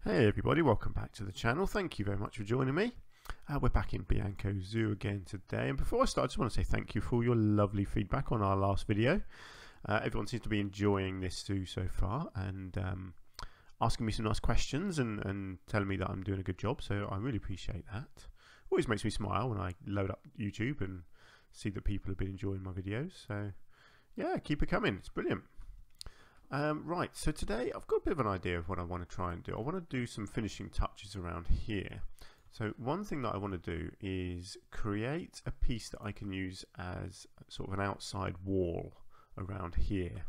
Hey everybody, welcome back to the channel. Thank you very much for joining me. We're back in Bianco Zoo again today, and before I start I just want to say thank you for all your lovely feedback on our last video. Everyone seems to be enjoying this zoo so far and asking me some nice questions and telling me that I'm doing a good job, so I really appreciate that. Always makes me smile when I load up YouTube and see that people have been enjoying my videos, so yeah, keep it coming, it's brilliant. Right, so today I've got a bit of an idea of what I want to try and do. I want to do some finishing touches around here. So one thing that I want to do is create a piece that I can use as sort of an outside wall around here,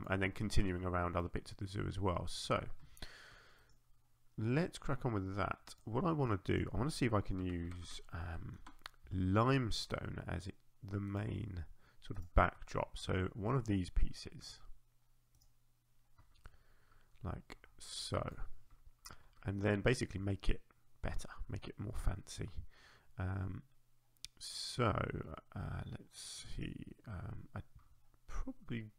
and then continuing around other bits of the zoo as well. So let's crack on with that. What I want to do, I want to see if I can use limestone as the main sort of backdrop. So one of these pieces, like so, and then basically make it better, make it more fancy. Let's see, I probably,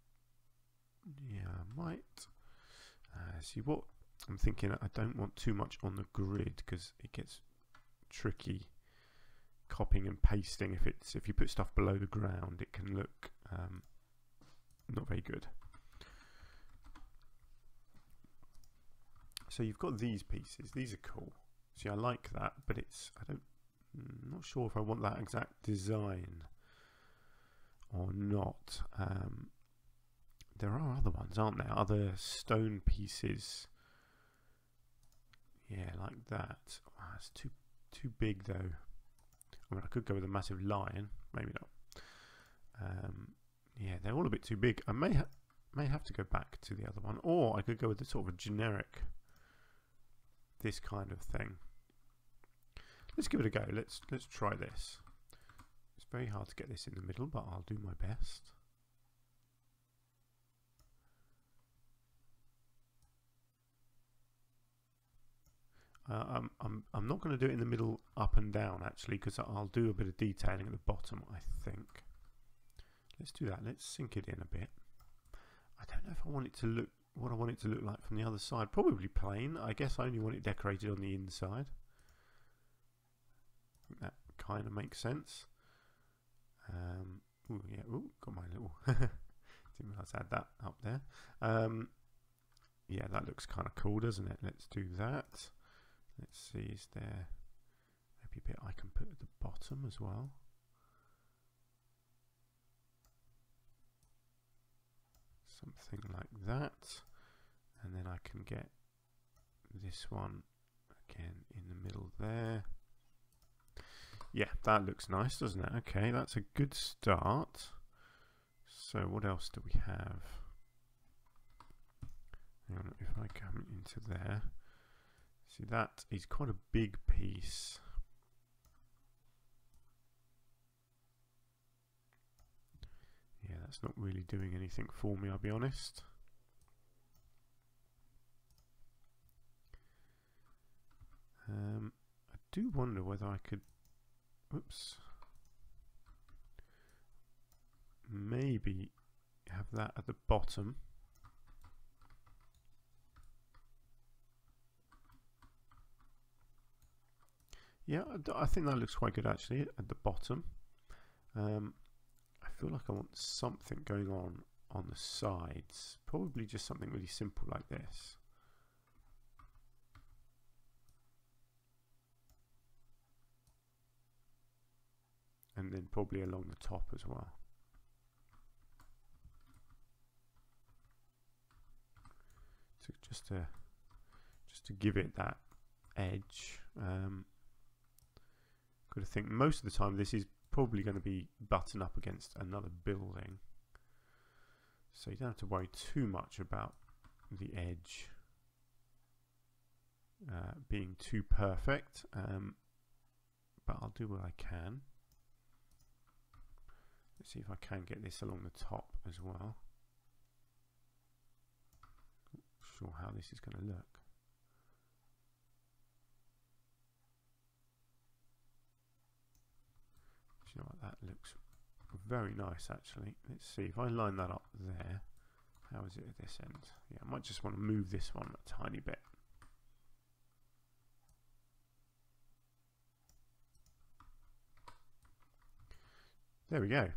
yeah, I might see what I'm thinking. I don't want too much on the grid because it gets tricky copying and pasting. If you put stuff below the ground, it can look not very good. So you've got these pieces, these are cool. See, I like that, but I'm not sure if I want that exact design or not. There are other ones, aren't there? Other stone pieces. Yeah, like that. Oh, it's too big though. I mean, I could go with a massive lion, maybe not. Yeah, they're all a bit too big. I may have to go back to the other one, or I could go with the sort of a generic, this kind of thing. Let's give it a go. Let's try this. It's very hard to get this in the middle, but I'll do my best. I'm not going to do it in the middle up and down actually, because I'll do a bit of detailing at the bottom, I think. Let's do that. Let's sink it in a bit. I don't know if I want it to look what I want it to look like from the other side. Probably plain. I guess I only want it decorated on the inside. I think that kind of makes sense. Ooh, yeah. Ooh, got my little. Didn't realize I had that up there. Yeah, that looks kind of cool, doesn't it? Let's do that. Let's see. Is there maybe a bit I can put at the bottom as well? Something like that, and then I can get this one again in the middle there. Yeah, that looks nice, doesn't it? Okay, that's a good start. So what else do we have? Hang on, if I come into there, see, that is quite a big piece. Yeah, that's not really doing anything for me, I'll be honest. I do wonder whether I could, oops, maybe have that at the bottom. Yeah, I think that looks quite good actually at the bottom. I feel like I want something going on the sides, probably just something really simple like this. And then probably along the top as well. So just to give it that edge. Got to think most of the time this is probably going to be buttoned up against another building, so you don't have to worry too much about the edge being too perfect, but I'll do what I can. Let's see if I can get this along the top as well. Not sure how this is going to look. You know what, that looks very nice actually. Let's see if I line that up there. How is it at this end? Yeah, I might just want to move this one a tiny bit. There we go.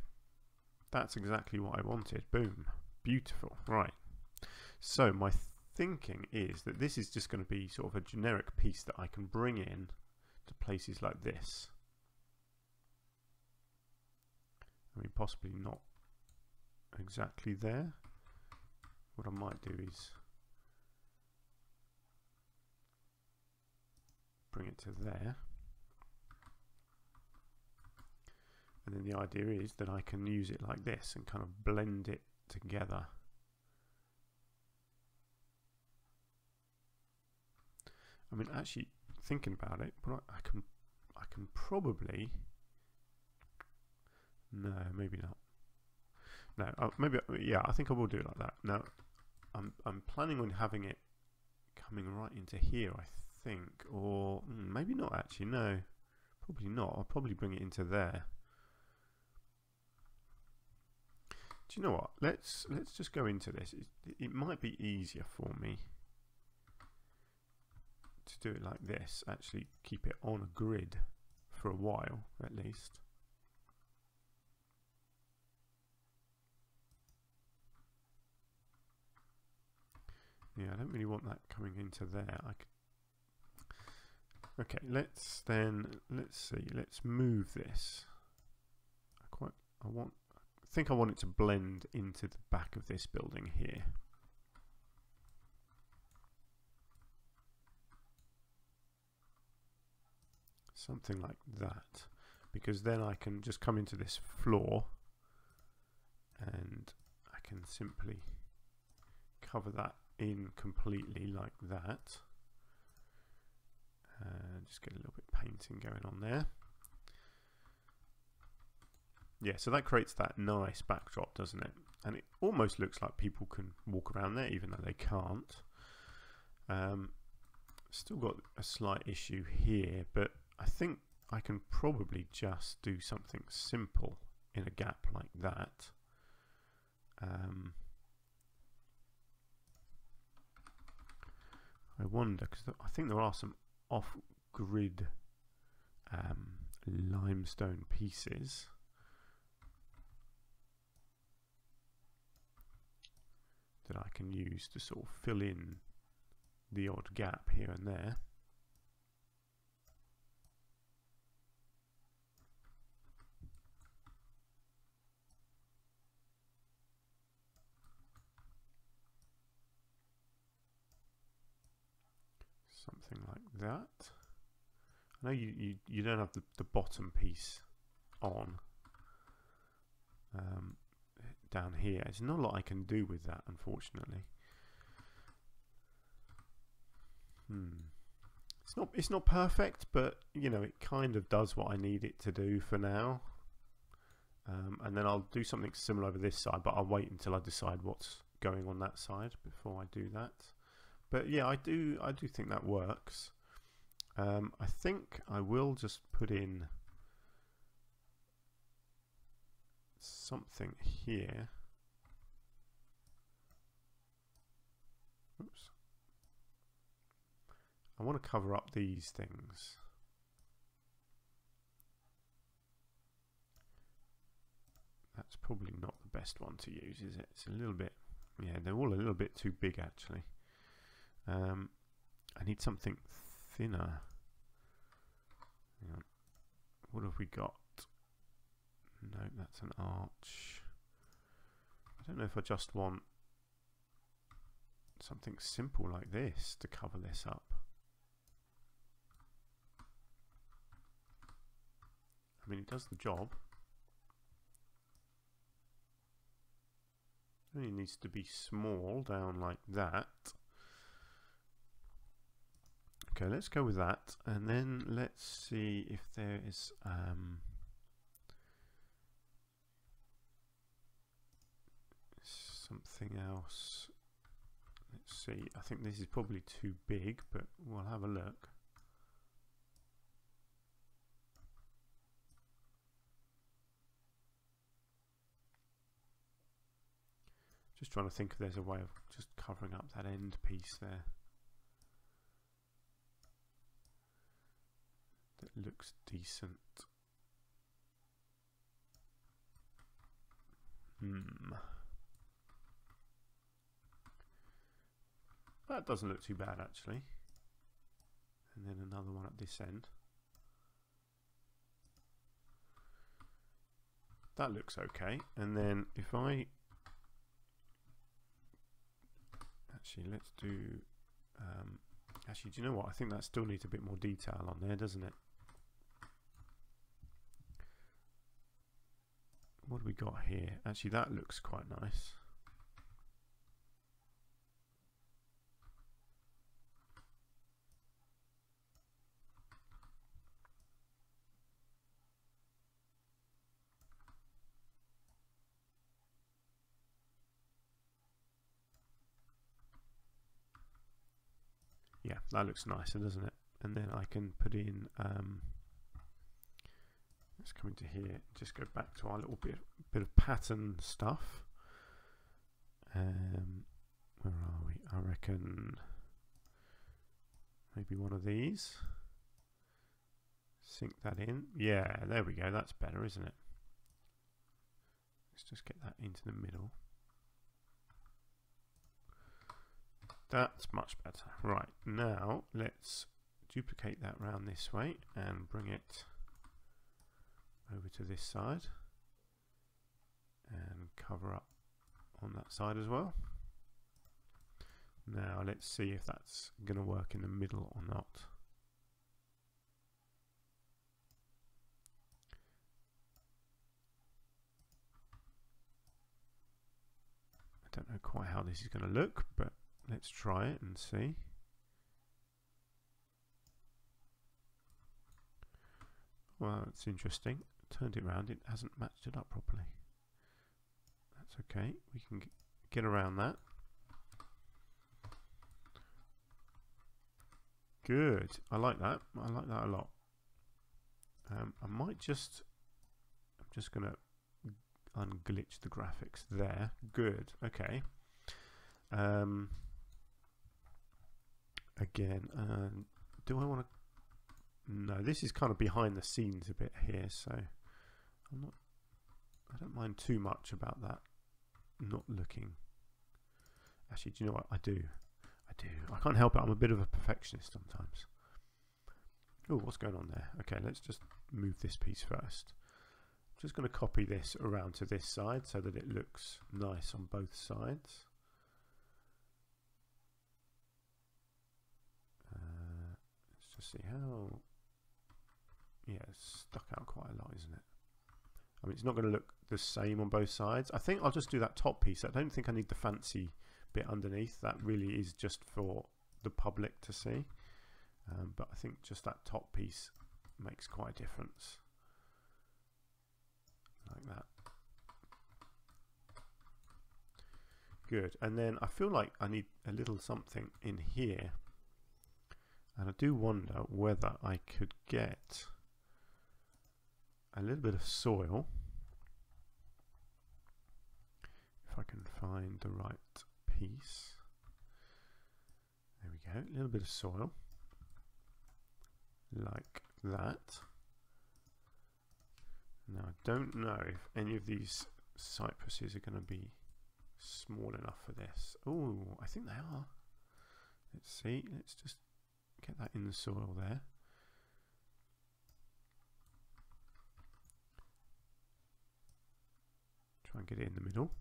That's exactly what I wanted. Boom. Beautiful. Right. So my thinking is that this is just going to be sort of a generic piece that I can bring in to places like this. I mean, possibly not exactly there. What I might do is bring it to there. And then the idea is that I can use it like this and kind of blend it together. I mean, actually thinking about it, but I can probably, no, maybe not. No, maybe, yeah, I think I will do it like that. Now, I'm planning on having it coming right into here, I think, or maybe not actually. No, probably not. I'll probably bring it into there. Do you know what? Let's just go into this. It might be easier for me to do it like this. Actually, keep it on a grid for a while, at least. Yeah, I don't really want that coming into there. Okay, let's see. Let's move this. I think I want it to blend into the back of this building here. Something like that, because then I can just come into this floor and I can simply cover that in completely like that. Just get a little bit of painting going on there. Yeah, so that creates that nice backdrop, doesn't it? And it almost looks like people can walk around there, even though they can't. Still got a slight issue here, but I think I can probably just do something simple in a gap like that. I wonder, because I think there are some off-grid limestone pieces that I can use to sort of fill in the odd gap here and there. Something like that. I know you don't have the bottom piece on down here. There's not a lot I can do with that, unfortunately. It's not perfect, but you know, it kind of does what I need it to do for now. And then I'll do something similar over this side, but I'll wait until I decide what's going on that side before I do that. But yeah, I do think that works. I think I will just put in something here. Oops. I want to cover up these things. That's probably not the best one to use, is it? It's a little bit, yeah, they're all a little bit too big actually. I need something thinner. Hang on. What have we got? No, that's an arch. I don't know if I just want something simple like this to cover this up. I mean, it does the job. It only needs to be small down like that. Okay, let's go with that, and then let's see if there is something else. Let's see. I think this is probably too big, but we'll have a look. Just trying to think if there's a way of just covering up that end piece there. That looks decent. That doesn't look too bad actually. And then another one at this end. That looks okay. And then if I actually, let's do actually, do you know what? I think that still needs a bit more detail on there, doesn't it? What do we got here? Actually, that looks quite nice. Yeah, that looks nicer, doesn't it? And then I can put in, let's come into here, just go back to our little bit of pattern stuff. Where are we? I reckon maybe one of these. Sink that in. Yeah, there we go. That's better, isn't it? Let's just get that into the middle. That's much better. Right, now let's duplicate that round this way and bring it over to this side and cover up on that side as well. Now let's see if that's going to work in the middle or not. I don't know quite how this is going to look, but let's try it and see. Well, it's interesting. Turned it around, it hasn't matched it up properly. That's okay, we can get around that. Good, I like that. I like that a lot. I might just, I'm just going to unglitch the graphics there. Good, okay. Again, do I want to? No, this is kind of behind the scenes a bit here, so I'm not. I don't mind too much about that not looking. Actually, do you know what? I do. I can't help it. I'm a bit of a perfectionist sometimes. Oh, what's going on there? Okay, let's just move this piece first. I'm just going to copy this around to this side so that it looks nice on both sides. Let's just see how. Yeah, it's stuck out quite a lot, isn't it? I mean, it's not going to look the same on both sides. I think I'll just do that top piece. I don't think I need the fancy bit underneath. That really is just for the public to see. But I think just that top piece makes quite a difference. Like that. Good. And then I feel like I need a little something in here. And I do wonder whether I could get a little bit of soil. If I can find the right piece. There we go. A little bit of soil. Like that. Now I don't know if any of these cypresses are going to be small enough for this. Oh, I think they are. Let's see. Let's just get that in the soil there. Try and get it in the middle.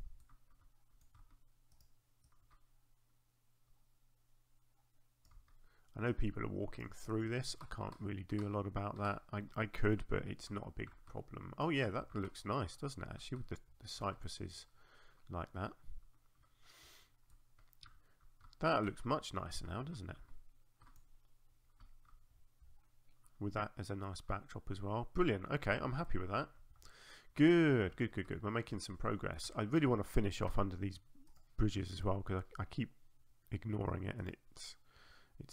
I know people are walking through this. I can't really do a lot about that. I could, but it's not a big problem. Oh yeah, that looks nice, doesn't it, actually, with the cypresses like that. That looks much nicer now, doesn't it? With that as a nice backdrop as well. Brilliant. Okay, I'm happy with that. Good, good, good, good. We're making some progress. I really want to finish off under these bridges as well, because I keep ignoring it, and it's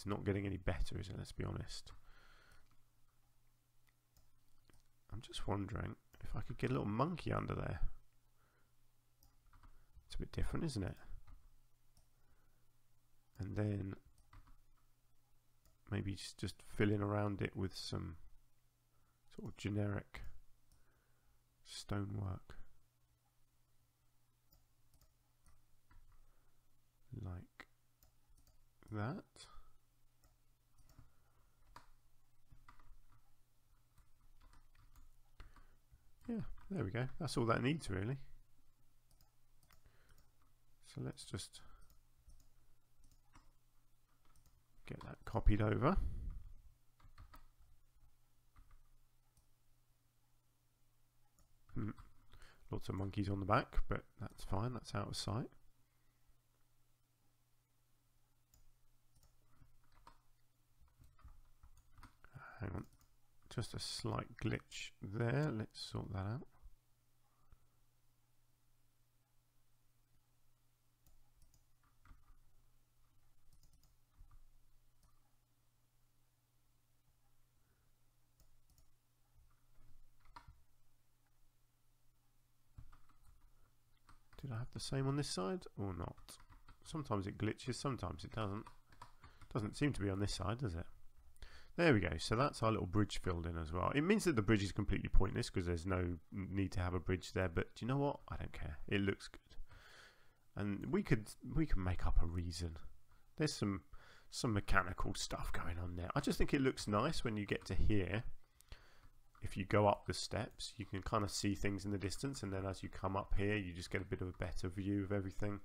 not getting any better, is it? Let's be honest. I'm just wondering if I could get a little monkey under there. It's a bit different, isn't it? And then maybe just fill in around it with some sort of generic stonework. like that. Yeah, there we go. That's all that needs really. So let's just get that copied over. Lots of monkeys on the back, but that's fine, that's out of sight. Hang on, just a slight glitch there, let's sort that out. Did I have the same on this side or not? Sometimes it glitches, sometimes it doesn't. Doesn't seem to be on this side, does it? There we go. So that's our little bridge filled in as well. It means that the bridge is completely pointless because there's no need to have a bridge there. But do you know what? I don't care. It looks good, and we can make up a reason. There's some mechanical stuff going on there. I just think it looks nice when you get to here. If you go up the steps, you can kind of see things in the distance, and then as you come up here, you just get a bit of a better view of everything.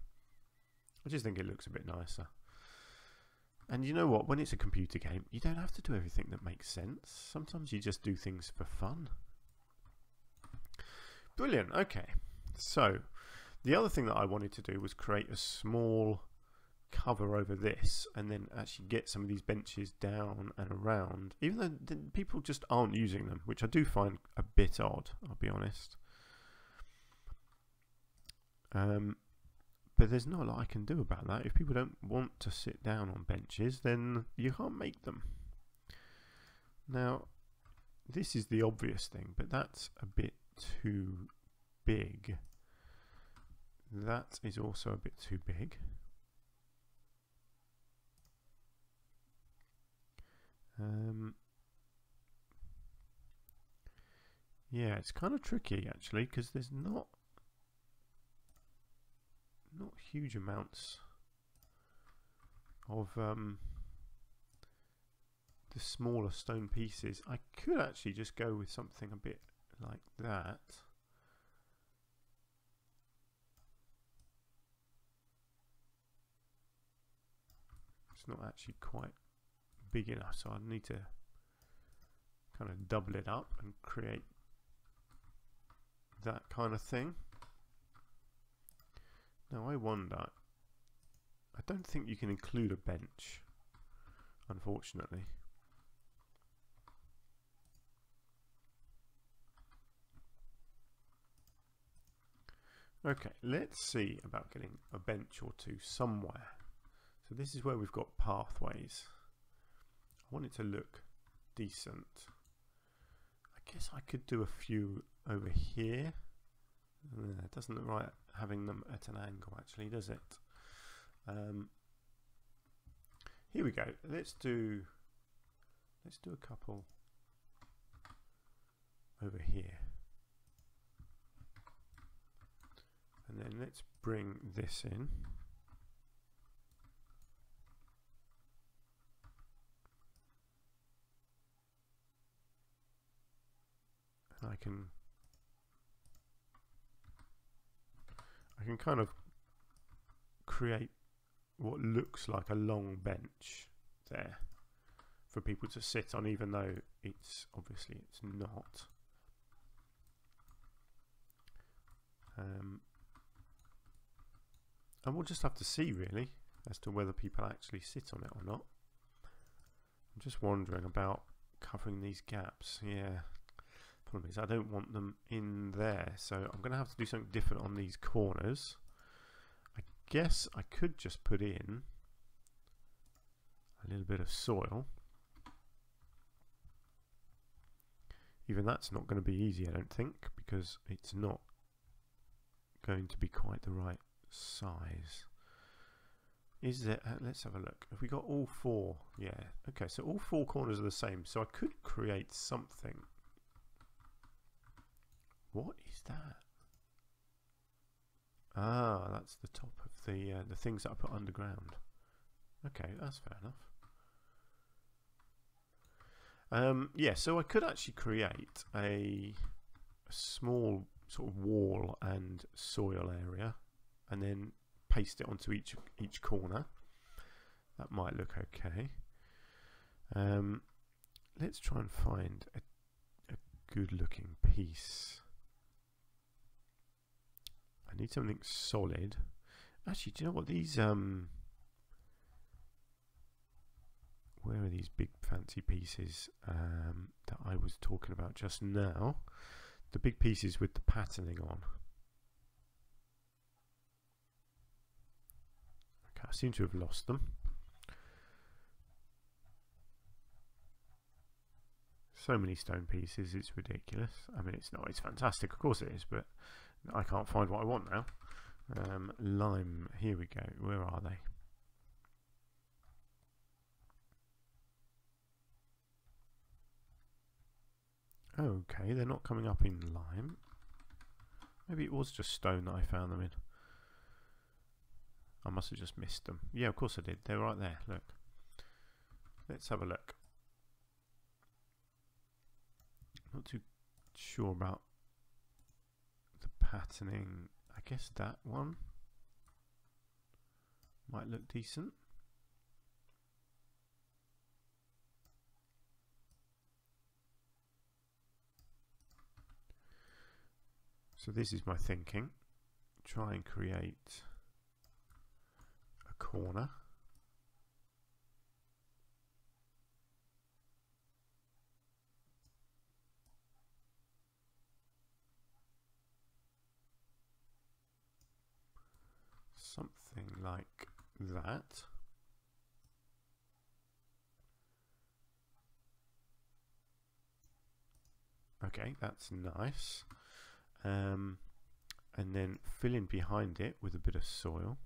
I just think it looks a bit nicer. And you know what? When it's a computer game, you don't have to do everything that makes sense. Sometimes you just do things for fun. Brilliant. Okay. So the other thing that I wanted to do was create a small cover over this and then actually get some of these benches down and around, even though people just aren't using them, which I do find a bit odd, I'll be honest. But there's not a lot I can do about that. If people don't want to sit down on benches, then you can't make them. Now, this is the obvious thing, but that's a bit too big. That is also a bit too big. Yeah, it's kind of tricky actually, because there's not huge amounts of the smaller stone pieces. I could actually just go with something a bit like that. It's not actually quite big enough, so I need to kind of double it up and create that kind of thing. Now I wonder, I don't think you can include a bench, unfortunately. Okay, let's see about getting a bench or two somewhere. So this is where we've got pathways. I want it to look decent. I guess I could do a few over here. It doesn't look right having them at an angle actually, does it? Here we go. Let's do a couple over here. And then let's bring this in. And I can kind of create what looks like a long bench there for people to sit on, even though it's obviously it's not. And we'll just have to see really as to whether people actually sit on it or not. I'm just wondering about covering these gaps. Yeah, problem is I don't want them in there, so I'm going to have to do something different on these corners. I guess I could just put in a little bit of soil. Even that's not going to be easy, I don't think, because it's not going to be quite the right size. Is there, let's have a look. Have we got all four? Yeah, okay, so all four corners are the same, so I could create something. What is that? Ah, that's the top of the things that I put underground. Okay, that's fair enough. Yeah, so I could actually create a small sort of wall and soil area, and then paste it onto each corner. That might look okay. Let's try and find a good looking piece. I need something solid. Actually, do you know what these where are these big fancy pieces that I was talking about just now? The big pieces with the patterning on. Okay, I seem to have lost them. So many stone pieces, it's ridiculous. I mean, it's not, it's fantastic, of course it is, but I can't find what I want now. Lime, here we go. Where are they? Okay, they're not coming up in lime. Maybe it was just stone that I found them in. I must have just missed them. Yeah, of course I did. They're right there. Look. Let's have a look. Not too sure about the patterning. I guess that one might look decent. So this is my thinking. Try and create a corner. Something like that. Okay, that's nice. And then fill in behind it with a bit of soil.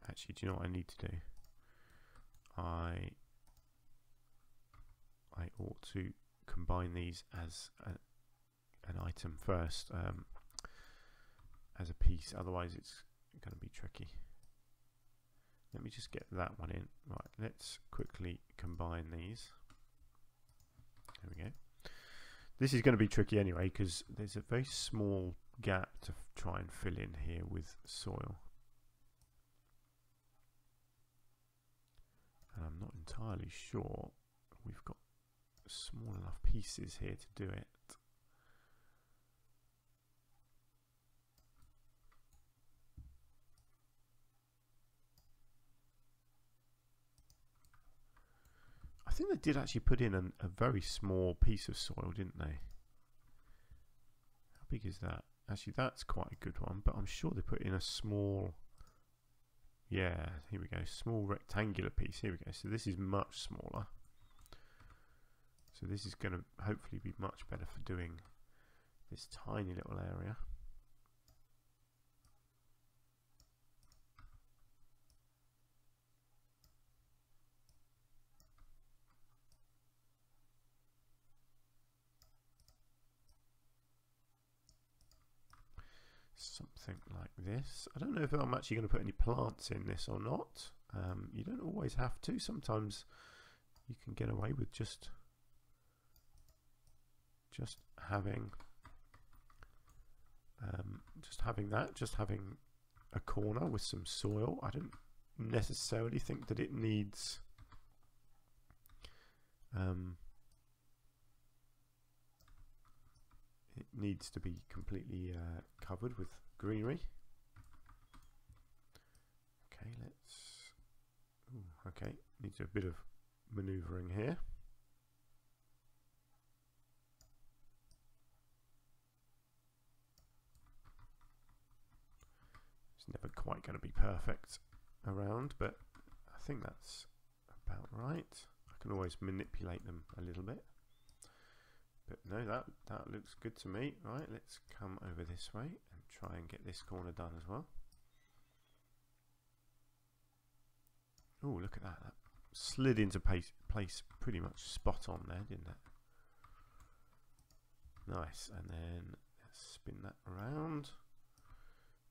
Actually, do you know what I need to do? I ought to combine these as an item first, as a piece, otherwise it's going to be tricky. Let me just get that one in. Right, let's quickly combine these. There we go. This is going to be tricky anyway because there's a very small gap to try and fill in here with soil. And I'm not entirely sure we've got small enough pieces here to do it. I think they did actually put in a very small piece of soil, didn't they? How big is that? Actually, that's quite a good one, but I'm sure they put in a small... Yeah, here we go. Small rectangular piece. Here we go. So this is much smaller. So this is going to hopefully be much better for doing this tiny little area. Something like this. I don't know if I'm actually going to put any plants in this or not. You don't always have to. Sometimes you can get away with just having just having a corner with some soil. I don't necessarily think that it needs to be completely covered with greenery. Okay, okay, needs a bit of maneuvering here. It's never quite going to be perfect around, but I think that's about right. I can always manipulate them a little bit. But no, that looks good to me. Right, let's come over this way and try and get this corner done as well. Oh, look at that. That slid into place pretty much spot on there, didn't it? Nice, and then let's spin that around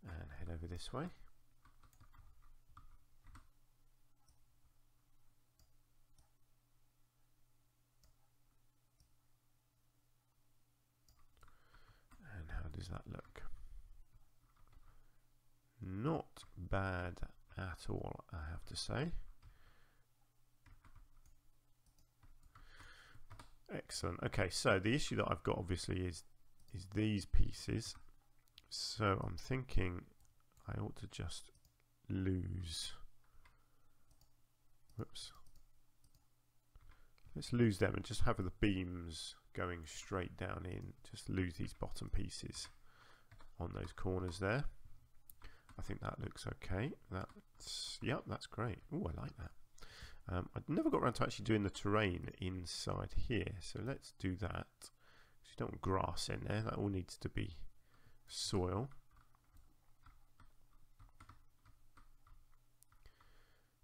and head over this way. And how does that look? Not bad at all, I have to say. Excellent. Okay, so the issue that I've got obviously is these pieces. So I'm thinking I ought to just lose. Whoops. Let's lose them and just have the beams going straight down in. Just lose these bottom pieces on those corners there. I think that looks okay. Yep, that's great. Oh, I like that. I've never got around to actually doing the terrain inside here, so let's do that. You don't want grass in there, that all needs to be soil.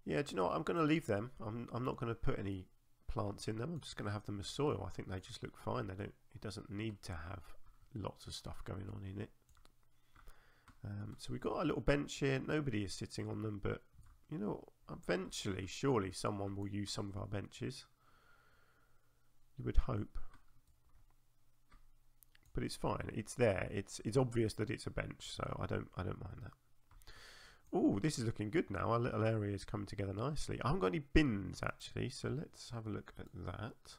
Yeah, do you know what? I'm going to leave them. I'm not going to put any plants in them. I'm just going to have them as soil. I think they just look fine. It doesn't need to have lots of stuff going on in it. So we've got a little bench here. Nobody is sitting on them, but you know, eventually, surely someone will use some of our benches. You would hope. But it's fine. It's there. It's obvious that it's a bench, so I don't mind that. Oh, this is looking good now. Our little area is coming together nicely. I haven't got any bins actually, so let's have a look at that.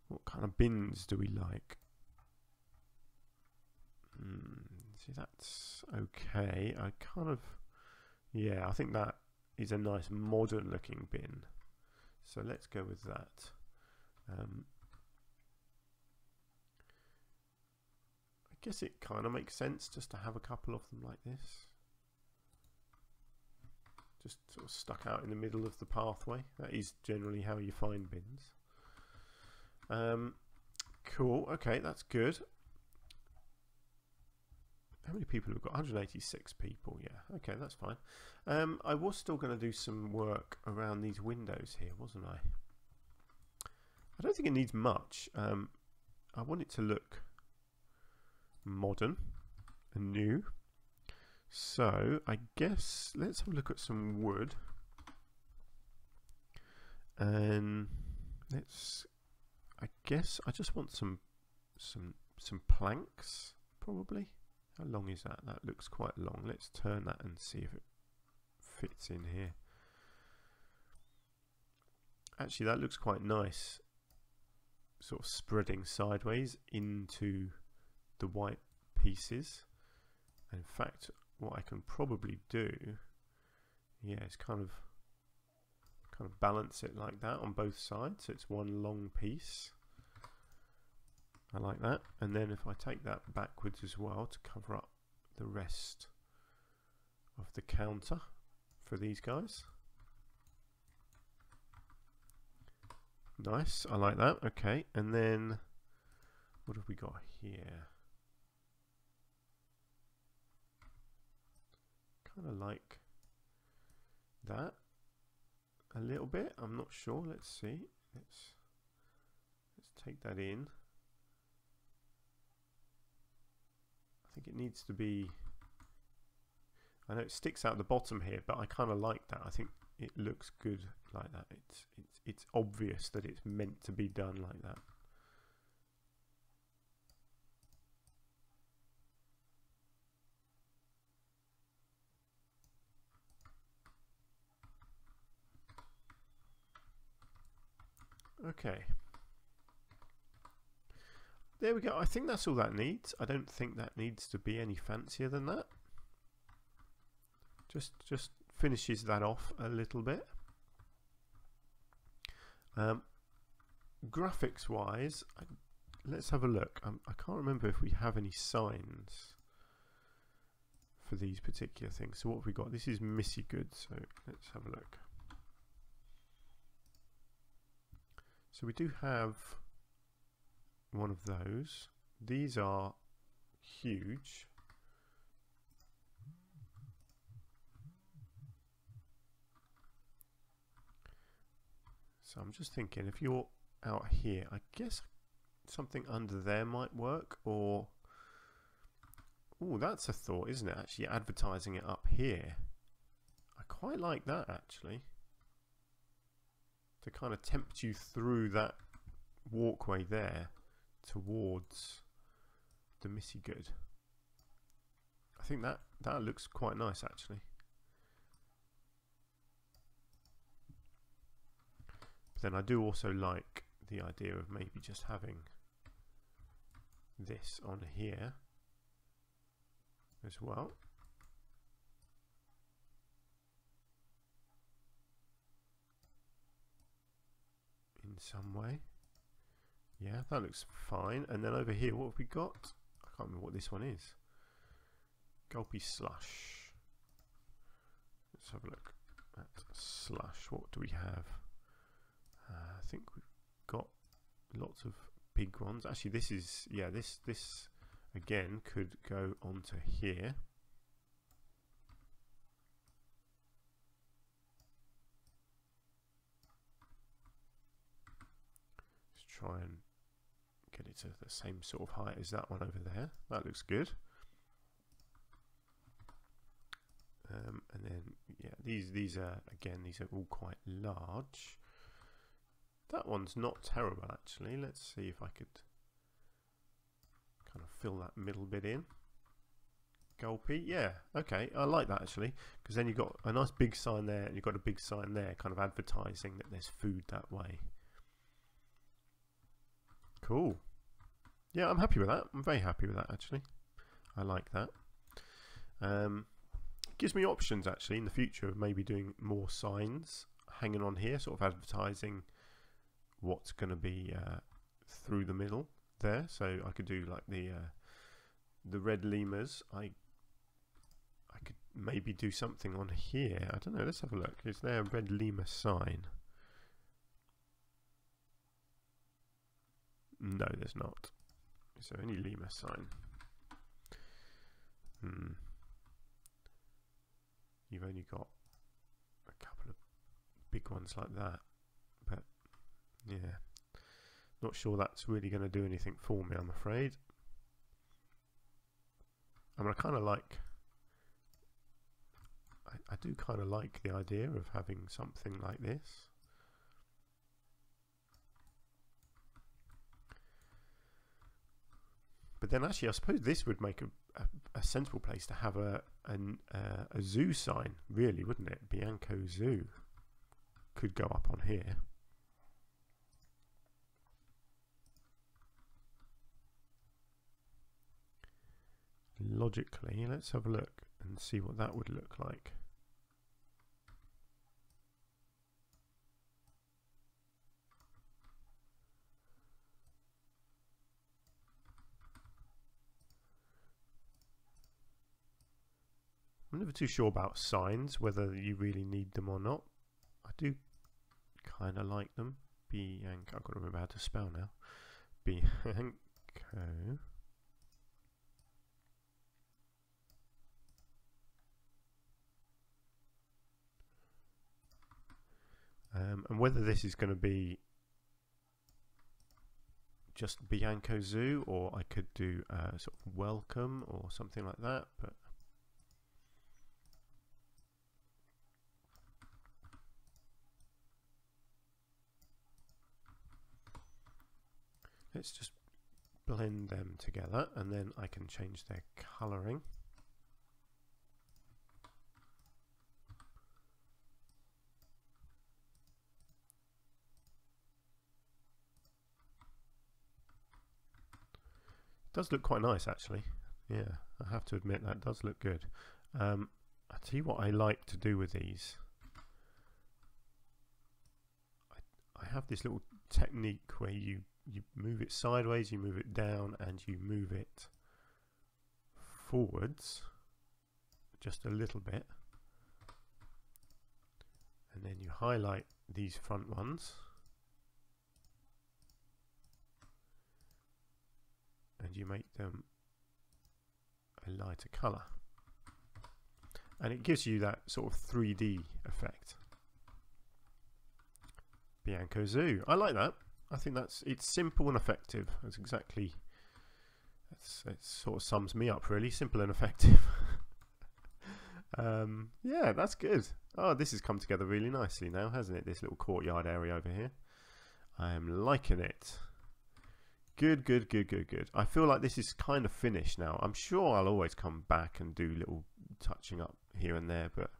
What kind of bins do we like? See, that's okay. Yeah, I think that is a nice modern looking bin. So let's go with that. I guess it kind of makes sense just to have a couple of them like this. Just sort of stuck out in the middle of the pathway. That is generally how you find bins. Cool, okay, that's good. How many people have got? 186 people, yeah. Okay, that's fine. I was still going to do some work around these windows here, wasn't I? I don't think it needs much. I want it to look modern and new. So, I guess let's have a look at some wood. And I guess I just want some planks, probably. How long is that? That looks quite long. Let's turn that and see if it fits in here. Actually, that looks quite nice. Sort of spreading sideways into the white pieces. In fact, what I can probably do, yeah, is kind of balance it like that on both sides. So it's one long piece. I like that. And then if I take that backwards as well to cover up the rest of the counter for these guys. Nice, I like that. Okay, and then what have we got here? Kind of like that a little bit. I'm not sure. Let's see. Let's take that in. I think it needs to be, I know it sticks out the bottom here, but I kind of like that. I think it looks good like that. It's obvious that it's meant to be done like that. Okay. There we go. I think that's all that needs. I don't think that needs to be any fancier than that. Just finishes that off a little bit. Graphics wise, let's have a look. I can't remember if we have any signs for these particular things. So what have we got? This is Missy Good, so let's have a look. So we do have one of those. These are huge. So I'm just thinking, if you're out here, I guess something under there might work, or oh, that's a thought, isn't it? Actually advertising it up here. I quite like that, actually, to kind of tempt you through that walkway there towards the Missy Good. I think that looks quite nice, actually. But then I do also like the idea of maybe just having this on here as well. In some way. Yeah, that looks fine. And then over here, what have we got? I can't remember what this one is. Gulpy slush. Let's have a look at slush. What do we have? I think we've got lots of big ones. Actually, this is, yeah, this again could go onto here. Let's try and get it to the same sort of height as that one over there. That looks good. And then, yeah, these are, again, these are all quite large. That one's not terrible, actually. Let's see if I could kind of fill that middle bit in. Gulpy, yeah, okay, I like that, actually, because then you've got a nice big sign there, and you've got a big sign there, kind of advertising that there's food that way. Cool. Yeah, I'm happy with that. I'm very happy with that, actually. I like that. Gives me options, actually, in the future of maybe doing more signs hanging on here, sort of advertising what's going to be through the middle there. So I could do like the red lemurs. I could maybe do something on here. I don't know. Let's have a look. Is there a red lemur sign? No, there's not. Is there any lemur sign? You've only got a couple of big ones like that, but yeah, not sure that's really going to do anything for me, I'm afraid. I mean, I kind of like, I do kind of like the idea of having something like this. But then actually, I suppose this would make a sensible place to have a zoo sign, really, wouldn't it? Bianco Zoo could go up on here. Logically, let's have a look and see what that would look like. I'm never too sure about signs, whether you really need them or not. I do kind of like them. Bianco, I've got to remember how to spell now. Bianco. And whether this is going to be just Bianco Zoo, or I could do sort of welcome or something like that, but let's just blend them together, and then I can change their colouring. Does look quite nice, actually. Yeah, I have to admit that does look good. I'll tell you what I like to do with these. I have this little technique where you move it sideways, you move it down, and you move it forwards just a little bit, and then you highlight these front ones, and you make them a lighter colour, and it gives you that sort of 3D effect. Bianco Zoo, I like that. I think it's simple and effective. That's exactly, it sort of sums me up really, simple and effective. Yeah, that's good. Oh, this has come together really nicely now, hasn't it? This little courtyard area over here. I am liking it. Good, good, good, good, good. I feel like this is kind of finished now. I'm sure I'll always come back and do little touching up here and there, but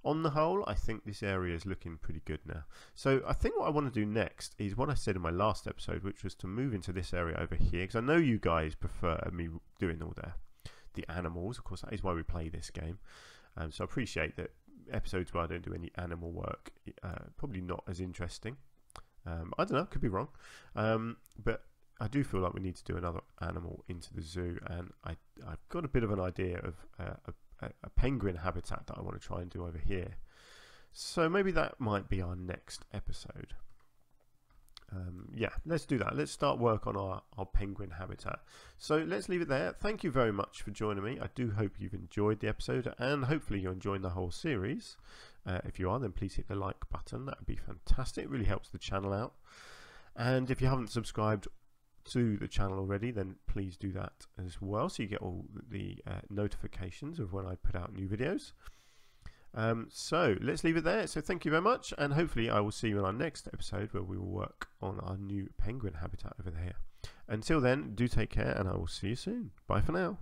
on the whole, I think this area is looking pretty good now. So I think what I want to do next is what I said in my last episode, which was to move into this area over here, because I know you guys prefer me doing all the animals. Of course, that is why we play this game. So I appreciate that episodes where I don't do any animal work, probably not as interesting. I don't know, could be wrong. But I do feel like we need to do another animal into the zoo, and I've got a bit of an idea of a penguin habitat that I want to try and do over here. So maybe that might be our next episode. Yeah, let's do that. Let's start work on our penguin habitat. So let's leave it there. Thank you very much for joining me. I do hope you've enjoyed the episode, and hopefully you're enjoying the whole series. If you are, then please hit the like button. That would be fantastic. It really helps the channel out. And if you haven't subscribed to the channel already, then please do that as well, so you get all the notifications of when I put out new videos. So let's leave it there. So thank you very much, and hopefully I will see you in our next episode where we will work on our new penguin habitat over here. Until then, do take care, and I will see you soon. Bye for now.